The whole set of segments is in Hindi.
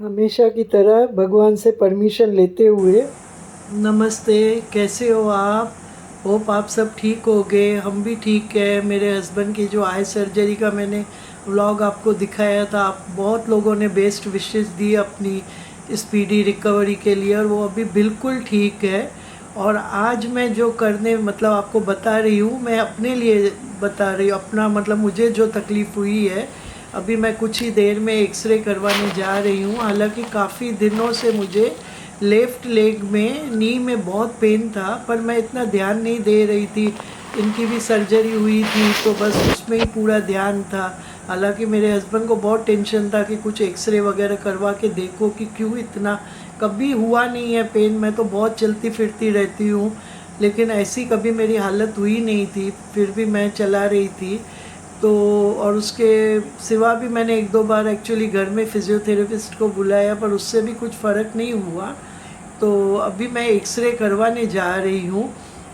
हमेशा की तरह भगवान से परमिशन लेते हुए नमस्ते, कैसे हो आप? होप आप सब ठीक हो गए, हम भी ठीक है। मेरे हस्बैंड की जो आई सर्जरी का मैंने व्लॉग आपको दिखाया था, आप बहुत लोगों ने बेस्ट विशेस दी अपनी स्पीडी रिकवरी के लिए, और वो अभी बिल्कुल ठीक है। और आज मैं जो करने मतलब आपको बता रही हूँ, मैं अपने लिए बता रही हूँ, अपना मतलब मुझे जो तकलीफ़ हुई है, अभी मैं कुछ ही देर में एक्सरे करवाने जा रही हूँ। हालांकि काफ़ी दिनों से मुझे लेफ़्ट लेग में नी में बहुत पेन था, पर मैं इतना ध्यान नहीं दे रही थी। इनकी भी सर्जरी हुई थी तो बस उसमें ही पूरा ध्यान था। हालांकि मेरे हस्बैंड को बहुत टेंशन था कि कुछ एक्सरे वगैरह करवा के देखो कि क्यों इतना, कभी हुआ नहीं है पेन। मैं तो बहुत चलती फिरती रहती हूँ, लेकिन ऐसी कभी मेरी हालत हुई नहीं थी, फिर भी मैं चला रही थी। तो और उसके सिवा भी मैंने एक दो बार एक्चुअली घर में फिजियोथेरेपिस्ट को बुलाया, पर उससे भी कुछ फ़र्क नहीं हुआ। तो अभी मैं एक्सरे करवाने जा रही हूँ।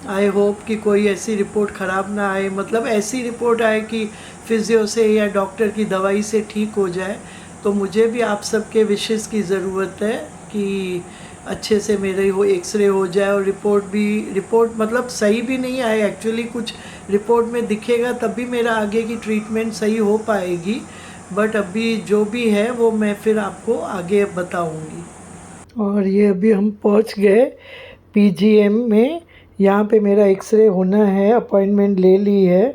आई होप कि कोई ऐसी रिपोर्ट ख़राब ना आए, मतलब ऐसी रिपोर्ट आए कि फिजियो से या डॉक्टर की दवाई से ठीक हो जाए। तो मुझे भी आप सबके विशेस की ज़रूरत है कि अच्छे से मेरे हो एक्सरे हो जाए, और रिपोर्ट मतलब सही भी नहीं आए एक्चुअली, कुछ रिपोर्ट में दिखेगा तभी मेरा आगे की ट्रीटमेंट सही हो पाएगी। बट अभी जो भी है वो मैं फिर आपको आगे बताऊंगी। और ये अभी हम पहुंच गए पीजीएम में। यहाँ पे मेरा एक्सरे होना है, अपॉइंटमेंट ले ली है।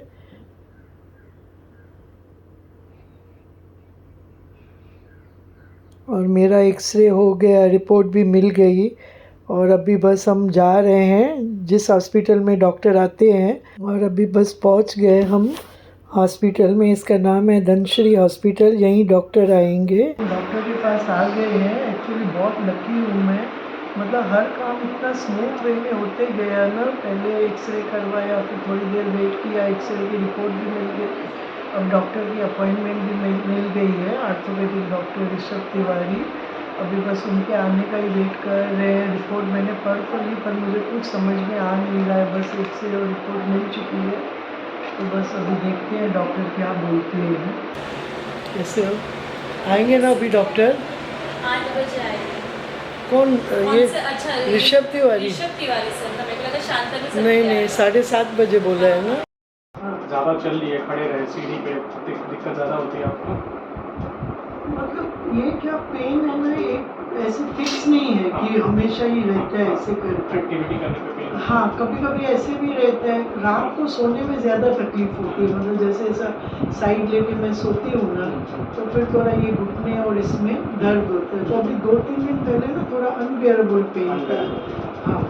और मेरा एक्सरे हो गया, रिपोर्ट भी मिल गई। और अभी बस हम जा रहे हैं जिस हॉस्पिटल में डॉक्टर आते हैं, और अभी बस पहुंच गए हम हॉस्पिटल में। इसका नाम है धनश्री हॉस्पिटल, यहीं डॉक्टर आएंगे। डॉक्टर के पास आ गए हैं। एक्चुअली बहुत लकी हूँ मैं, मतलब हर काम इतना स्मूथ वे में होते गया ना। पहले एक्सरे करवाया, फिर थोड़ी देर वेट किया, एक्सरे की रिपोर्ट भी मिल गई। अब डॉक्टर की अपॉइंटमेंट भी मिल गई है, ऑर्थोपेडिक डॉक्टर ऋषभ तिवारी। अभी बस उनके आने का ही वेट कर रहे हैं। रिपोर्ट मैंने पढ़ तो ली, पर मुझे कुछ समझ में आ नहीं रहा है। बस एक्सरे और रिपोर्ट मिल चुकी है, तो बस अभी देखते हैं डॉक्टर क्या बोलते हैं। कैसे हो? आएंगे ना अभी डॉक्टर? 8 बजे आएंगे। कौन ये? कौन से? अच्छा, ऋषभ तिवारी? ऋषभ तिवारी सर का, मेरे को लगा शांतनु सर नहीं भी नहीं, आएगा। 7:30 बजे बोला है ना। ज़्यादा चल रही है, खड़े रहे सीढ़ी पे, दिक्कत ज़्यादा होती है आपको? मतलब ये क्या पेन है ना, एक ऐसे फिक्स नहीं है कि हमेशा ही रहता है ऐसे करके। एक्टिविटी करने पे पेन? हाँ, कभी कभी ऐसे भी रहता है। रात को सोने में ज़्यादा तकलीफ होती है, मतलब जैसे ऐसा साइड लेके मैं सोती हूँ ना, तो फिर थोड़ा ये घुटने और इसमें दर्द होता है। तो अभी 2-3 दिन पहले ना थोड़ा अनबियरेबल पेन था। हाँ,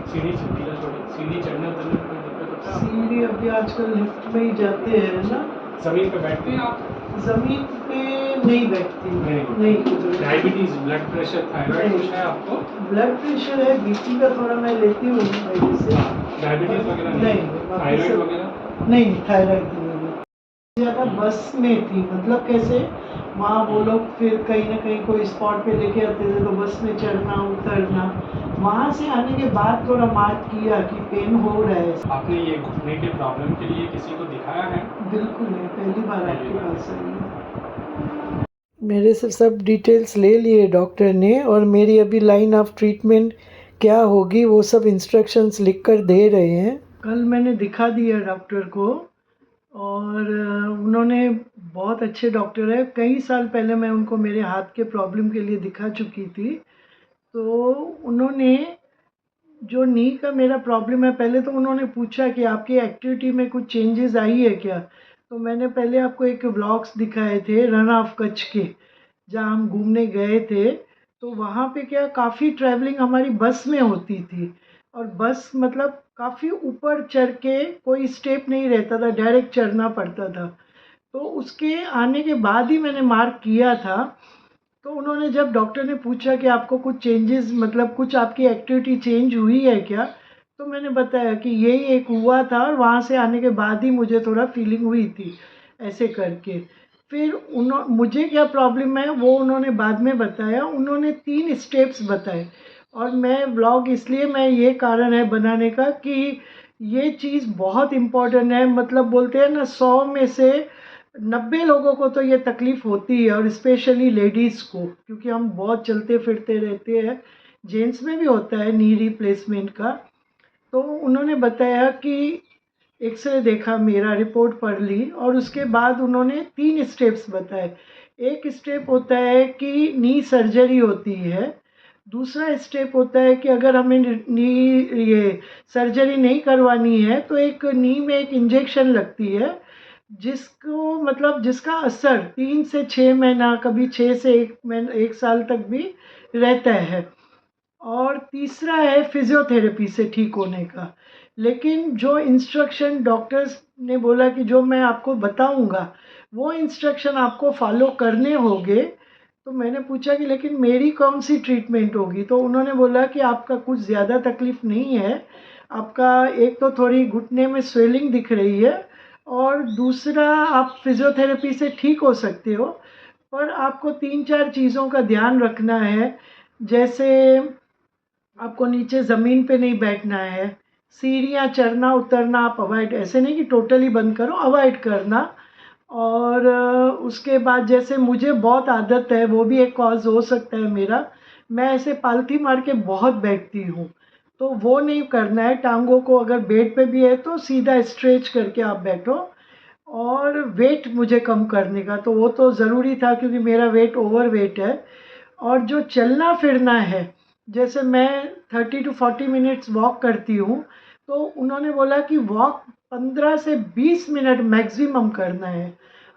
सीढ़ी सीढ़ी चढ़ने उतरने में कोई दिक्कत होता है? सीढ़ी अभी आजकल लिफ्ट में ही जाते हैं ना। ज़मीन पे बैठते हैं आप? ज़मीन पे नहीं बैठती। नहीं। डायबिटीज़, ब्लड प्रेशर, थायराइड कुछ है आपको? ब्लड प्रेशर है, बीपी का थोड़ा मैं लेती हूँ मेडिसिन। डायबिटीज़ वगैरह नहीं? थायराइड वगैरह? नहीं, थायराइड नहीं है। ज़्यादा बस में थी, मतलब कैसे वहाँ वो लोग फिर कहीं ना कहीं कोई स्पॉट पे लेके आते थे, तो बस में चढ़ना उतरना। वहाँ से आने के बाद थोड़ा मार्क किया कि पेन हो रहा है। आपने ये घुटने के प्रॉब्लम के लिए किसी को दिखाया है? बिल्कुल नहीं, पहली बार आपके पास आई है। मेरे से सब डिटेल्स ले लिए डॉक्टर ने, और मेरी अभी लाइन ऑफ ट्रीटमेंट क्या होगी वो सब इंस्ट्रक्शंस लिख कर दे रहे हैं। कल मैंने दिखा दिया डॉक्टर को, और उन्होंने, बहुत अच्छे डॉक्टर है। कई साल पहले मैं उनको मेरे हाथ के प्रॉब्लम के लिए दिखा चुकी थी। तो उन्होंने, जो नी का मेरा प्रॉब्लम है, पहले तो उन्होंने पूछा कि आपकी एक्टिविटी में कुछ चेंजेस आई है क्या। तो मैंने पहले आपको एक व्लॉग्स दिखाए थे रन ऑफ कच्छ के, जहाँ हम घूमने गए थे। तो वहाँ पे क्या, काफ़ी ट्रैवलिंग हमारी बस में होती थी, और बस मतलब काफ़ी ऊपर चढ़ के कोई स्टेप नहीं रहता था, डायरेक्ट चढ़ना पड़ता था। तो उसके आने के बाद ही मैंने मार्क किया था। तो उन्होंने, जब डॉक्टर ने पूछा कि आपको कुछ चेंजेस, मतलब कुछ आपकी एक्टिविटी चेंज हुई है क्या, तो मैंने बताया कि यही एक हुआ था, और वहाँ से आने के बाद ही मुझे थोड़ा फीलिंग हुई थी ऐसे करके। फिर मुझे क्या प्रॉब्लम है वो उन्होंने बाद में बताया। उन्होंने 3 स्टेप्स बताए, और मैं व्लॉग इसलिए, मैं ये कारण है बनाने का कि ये चीज़ बहुत इम्पोर्टेंट है। मतलब बोलते हैं ना, 100 में से 90 लोगों को तो ये तकलीफ़ होती है, और स्पेशली लेडीज़ को, क्योंकि हम बहुत चलते फिरते रहते हैं। जेंट्स में भी होता है नी रिप्लेसमेंट का। तो उन्होंने बताया कि एक्सरे देखा, मेरा रिपोर्ट पढ़ ली, और उसके बाद उन्होंने 3 स्टेप्स बताए। एक स्टेप होता है कि नी सर्जरी होती है। दूसरा स्टेप होता है कि अगर हमें नी ये सर्जरी नहीं करवानी है तो एक नी में एक इंजेक्शन लगती है, जिसको मतलब जिसका असर 3 से 6 महीना, कभी 6 से 1 महीना, 1 साल तक भी रहता है। और तीसरा है फिजियोथेरेपी से ठीक होने का। लेकिन जो इंस्ट्रक्शन डॉक्टर्स ने बोला कि जो मैं आपको बताऊंगा वो इंस्ट्रक्शन आपको फॉलो करने होंगे। तो मैंने पूछा कि लेकिन मेरी कौन सी ट्रीटमेंट होगी? तो उन्होंने बोला कि आपका कुछ ज़्यादा तकलीफ़ नहीं है। आपका एक तो थोड़ी घुटने में स्वेलिंग दिख रही है, और दूसरा आप फिजियोथेरेपी से ठीक हो सकते हो। पर आपको 3-4 चीज़ों का ध्यान रखना है। जैसे आपको नीचे ज़मीन पे नहीं बैठना है, सीढ़ियाँ चढ़ना उतरना आप अवॉइड, ऐसे नहीं कि टोटली बंद करो, अवॉइड करना। और उसके बाद जैसे मुझे बहुत आदत है, वो भी एक कॉज़ हो सकता है मेरा, मैं ऐसे पालथी मार के बहुत बैठती हूँ, तो वो नहीं करना है। टांगों को अगर बेड पे भी है तो सीधा स्ट्रेच करके आप बैठो। और वेट मुझे कम करने का, तो वो तो ज़रूरी था क्योंकि मेरा वेट ओवर वेट है। और जो चलना फिरना है, जैसे मैं 30 टू 40 मिनट्स वॉक करती हूँ, तो उन्होंने बोला कि वॉक 15 से 20 मिनट मैक्सिमम करना है।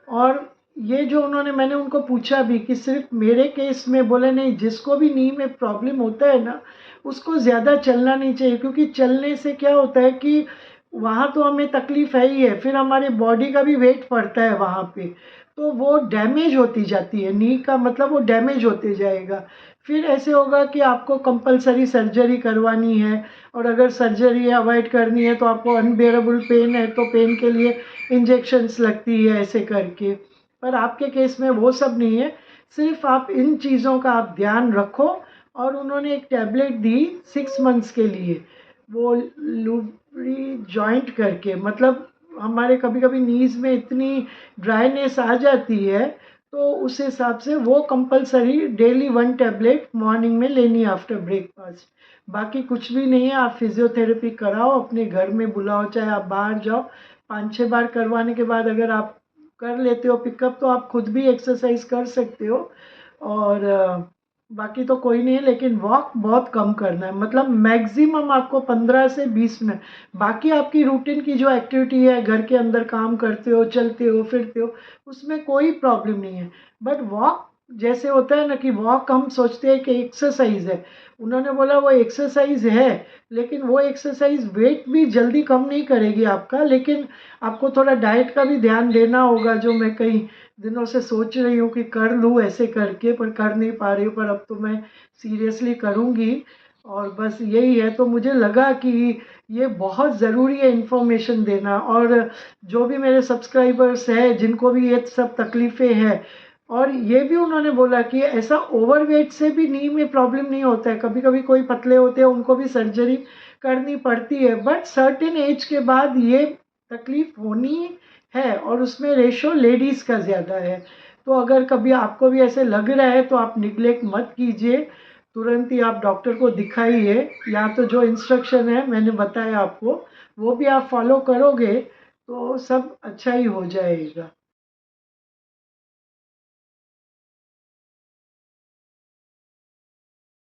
और ये जो उन्होंने, मैंने उनको पूछा भी कि सिर्फ मेरे केस में, बोले नहीं, जिसको भी नी में प्रॉब्लम होता है ना, उसको ज़्यादा चलना नहीं चाहिए, क्योंकि चलने से क्या होता है कि वहाँ तो हमें तकलीफ़ है ही है, फिर हमारे बॉडी का भी वेट पड़ता है वहाँ पे, तो वो डैमेज होती जाती है। नी का मतलब वो डैमेज होते जाएगा। फिर ऐसे होगा कि आपको कंपलसरी सर्जरी करवानी है, और अगर सर्जरी अवॉइड करनी है तो आपको अनबेरेबल पेन है तो पेन के लिए इंजेक्शंस लगती है, ऐसे करके। पर आपके केस में वो सब नहीं है, सिर्फ आप इन चीज़ों का आप ध्यान रखो। और उन्होंने एक टैबलेट दी 6 मंथ्स के लिए, वो लूब्री जॉइंट करके, मतलब हमारे कभी कभी नीज़ में इतनी ड्राइनेस आ जाती है, तो उस हिसाब से वो कंपलसरी डेली 1 टैबलेट मॉर्निंग में लेनी है आफ्टर ब्रेकफास्ट। बाकी कुछ भी नहीं है। आप फिजियोथेरेपी कराओ, अपने घर में बुलाओ, चाहे आप बाहर जाओ। 5-6 बार करवाने के बाद अगर आप कर लेते हो पिकअप, तो आप खुद भी एक्सरसाइज कर सकते हो। और बाकी तो कोई नहीं है, लेकिन वॉक बहुत कम करना है, मतलब मैक्सिमम आपको 15 से 20 मिनट। बाकी आपकी रूटीन की जो एक्टिविटी है, घर के अंदर काम करते हो, चलते हो, फिरते हो, उसमें कोई प्रॉब्लम नहीं है। बट वॉक जैसे होता है ना कि वॉक हम सोचते हैं कि एक्सरसाइज है, उन्होंने बोला वो एक्सरसाइज है, लेकिन वो एक्सरसाइज वेट भी जल्दी कम नहीं करेगी आपका, लेकिन आपको थोड़ा डाइट का भी ध्यान देना होगा, जो मैं कई दिनों से सोच रही हूँ कि कर लूँ ऐसे करके, पर कर नहीं पा रही हूँ। पर अब तो मैं सीरियसली करूँगी। और बस यही है। तो मुझे लगा कि ये बहुत ज़रूरी है इन्फॉर्मेशन देना। और जो भी मेरे सब्सक्राइबर्स हैं जिनको भी ये सब तकलीफ़ें हैं, और ये भी उन्होंने बोला कि ऐसा ओवरवेट से भी नी में प्रॉब्लम नहीं होता है, कभी कभी कोई पतले होते हैं उनको भी सर्जरी करनी पड़ती है, बट सर्टेन एज के बाद ये तकलीफ़ होनी है, और उसमें रेशो लेडीज़ का ज़्यादा है। तो अगर कभी आपको भी ऐसे लग रहा है तो आप निगलेक्ट मत कीजिए, तुरंत ही आप डॉक्टर को दिखाइए, या तो जो इंस्ट्रक्शन है मैंने बताया आपको वो भी आप फॉलो करोगे तो सब अच्छा ही हो जाएगा।